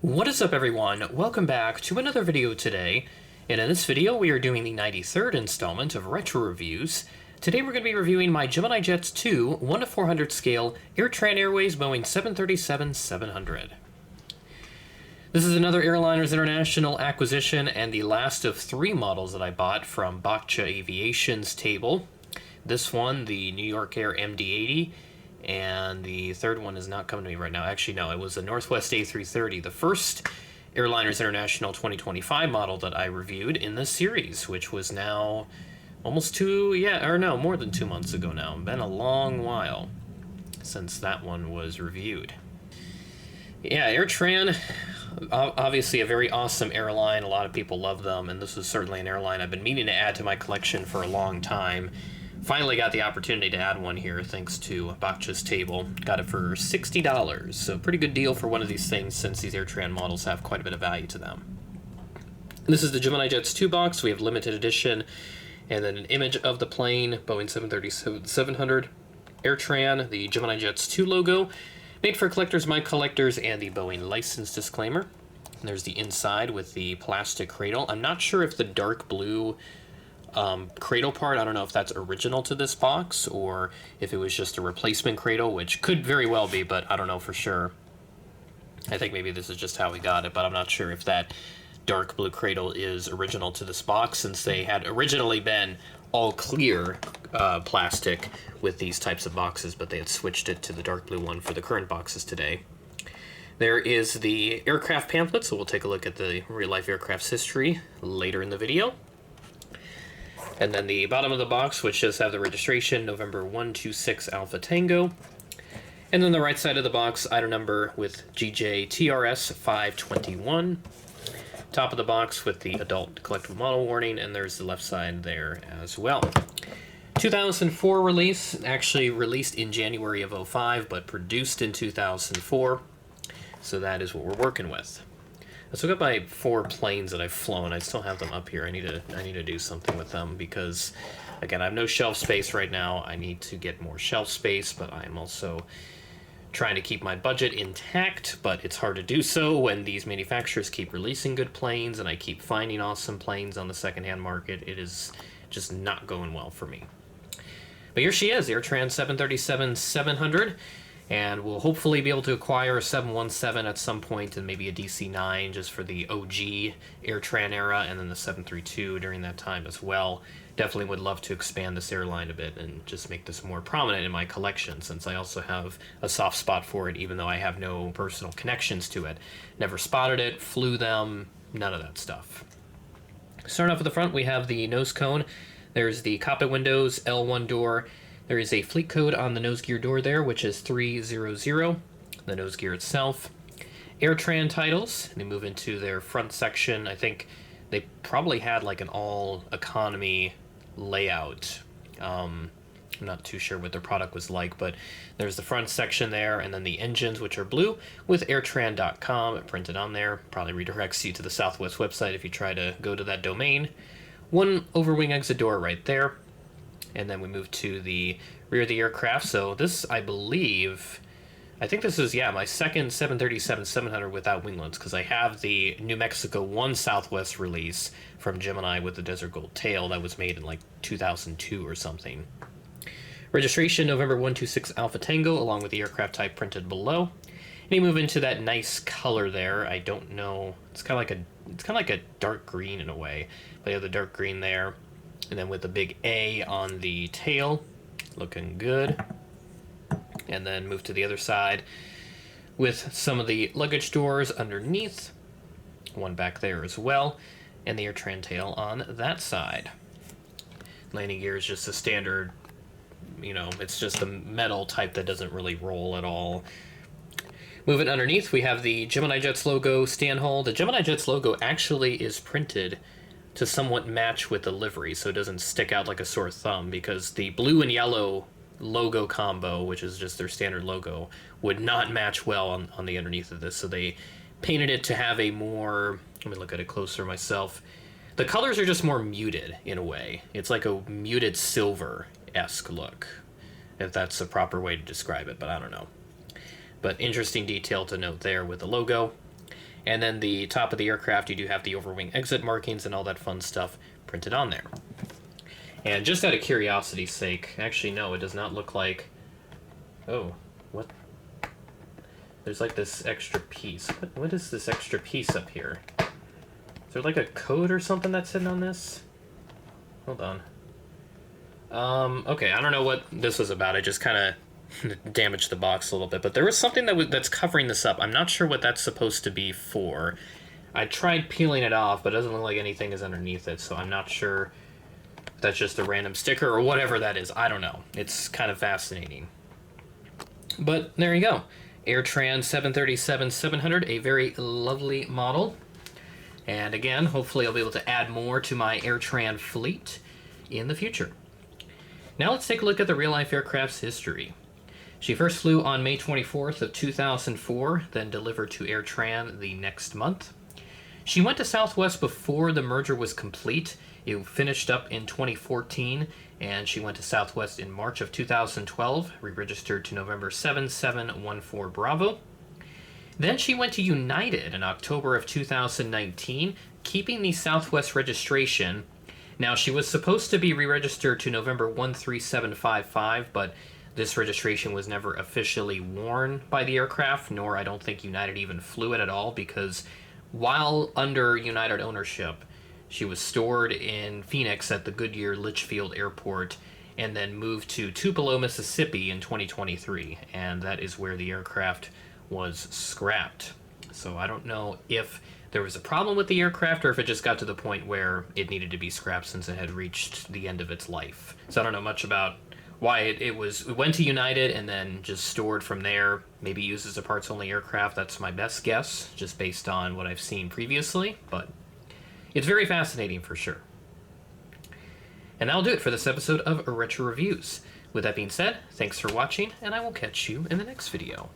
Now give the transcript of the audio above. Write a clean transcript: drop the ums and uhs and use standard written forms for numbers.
What is up, everyone? Welcome back to another video today, and in this video we are doing the 93rd installment of Retro Reviews. Today we're going to be reviewing my Gemini Jets 2 1-400 scale AirTran Airways Boeing 737-700. This is another Airliners International acquisition and the last of 3 models that I bought from Bakcha Aviation's table. This one, the New York Air MD-80, and the third one is not coming to me right now. Actually, no, it was the Northwest A330, the first Airliners International 2025 model that I reviewed in this series, which was now almost more than 2 months ago now. Been a long while since that one was reviewed. Yeah, AirTran, obviously a very awesome airline. A lot of people love them, and this is certainly an airline I've been meaning to add to my collection for a long time. Finally got the opportunity to add one here thanks to Bakcha's table. Got it for $60, so pretty good deal for one of these things since these AirTran models have quite a bit of value to them. This is the Gemini Jets 2 box. We have limited edition, and then an image of the plane, Boeing 737-700 AirTran, the Gemini Jets 2 logo, made for collectors, my collectors, and the Boeing license disclaimer. And there's the inside with the plastic cradle. I'm not sure if the dark blue cradle part, I don't know if that's original to this box or if it was just a replacement cradle, which could very well be, but I don't know for sure. I think maybe this is just how we got it, but I'm not sure if that dark blue cradle is original to this box, since they had originally been all clear plastic with these types of boxes, but they had switched it to the dark blue one for the current boxes today. There is the aircraft pamphlet, so we'll take a look at the real-life aircraft's history later in the video. And then the bottom of the box, which does have the registration, November 126 Alpha Tango. And then the right side of the box, item number with GJTRS 521. Top of the box with the adult collectible model warning, and there's the left side there as well. 2004 release, actually released in January of 05, but produced in 2004. So that is what we're working with. Let's look at my 4 planes that I've flown. I still have them up here. I need to do something with them because, again, I have no shelf space right now. I need to get more shelf space, but I'm also trying to keep my budget intact, but it's hard to do so when these manufacturers keep releasing good planes and I keep finding awesome planes on the secondhand market. It is just not going well for me. But here she is, AirTran 737-700. And we'll hopefully be able to acquire a 717 at some point and maybe a DC-9 just for the OG AirTran era, and then the 732 during that time as well. Definitely would love to expand this airline a bit and just make this more prominent in my collection, since I also have a soft spot for it, even though I have no personal connections to it. Never spotted it, flew them, none of that stuff. Starting off at the front, we have the nose cone. There's the cockpit windows, L1 door. There is a fleet code on the nose gear door there, which is 300, the nose gear itself. AirTran titles, they move into their front section. I think they probably had like an all-economy layout. I'm not too sure what their product was like, but there's the front section there, and then the engines, which are blue, with airtran.com printed on there. Probably redirects you to the Southwest website if you try to go to that domain. One overwing exit door right there. And then we move to the rear of the aircraft. So this, I think this is, my second 737-700 without winglets, because I have the New Mexico 1 Southwest release from Gemini with the Desert Gold tail that was made in like 2002 or something. Registration, November 126 Alpha Tango, along with the aircraft type printed below. And you move into that nice color there. I don't know, it's kind of like a dark green in a way, but you have the dark green there. And then with the big A on the tail, looking good. And then move to the other side with some of the luggage doors underneath. One back there as well. And the AirTran tail on that side. Landing gear is just a standard, it's just a metal type that doesn't really roll at all. Moving underneath, we have the Gemini Jets logo stand hole. The Gemini Jets logo actually is printed to somewhat match with the livery, so it doesn't stick out like a sore thumb, because the blue and yellow logo combo, which is just their standard logo, would not match well on the underneath of this, so they painted it to have a more, let me look at it closer myself. The colors are just more muted in a way. It's like a muted silver-esque look, if that's the proper way to describe it, but I don't know. But interesting detail to note there with the logo. And then the top of the aircraft, you do have the overwing exit markings and all that fun stuff printed on there. And just out of curiosity's sake, actually no, it does not look like... Oh, what? There's like this extra piece. What is this extra piece up here? Is there like a code or something that's sitting on this? Hold on. Okay, I don't know what this was about. I just kind of damaged the box a little bit. But there was something that's covering this up. I'm not sure what that's supposed to be for. I tried peeling it off, but it doesn't look like anything is underneath it. So I'm not sure if that's just a random sticker or whatever that is. I don't know. It's kind of fascinating. But there you go. AirTran 737-700, a very lovely model. And again, hopefully I'll be able to add more to my AirTran fleet in the future. Now let's take a look at the real-life aircraft's history. She first flew on May 24th of 2004, then delivered to AirTran the next month. She went to Southwest before the merger was complete. It finished up in 2014, and she went to Southwest in March of 2012, re-registered to November 7714 Bravo. Then she went to United in October of 2019, keeping the Southwest registration. Now, she was supposed to be re-registered to November 13755, but this registration was never officially worn by the aircraft, nor I don't think United even flew it at all, because while under United ownership, she was stored in Phoenix at the Goodyear Litchfield Airport and then moved to Tupelo, Mississippi in 2023, and that is where the aircraft was scrapped. So I don't know if there was a problem with the aircraft or if it just got to the point where it needed to be scrapped since it had reached the end of its life. So I don't know much about why it went to United and then just stored from there, maybe used as a parts-only aircraft. That's my best guess, just based on what I've seen previously, but it's very fascinating for sure. And that'll do it for this episode of Retro Reviews. With that being said, thanks for watching, and I will catch you in the next video.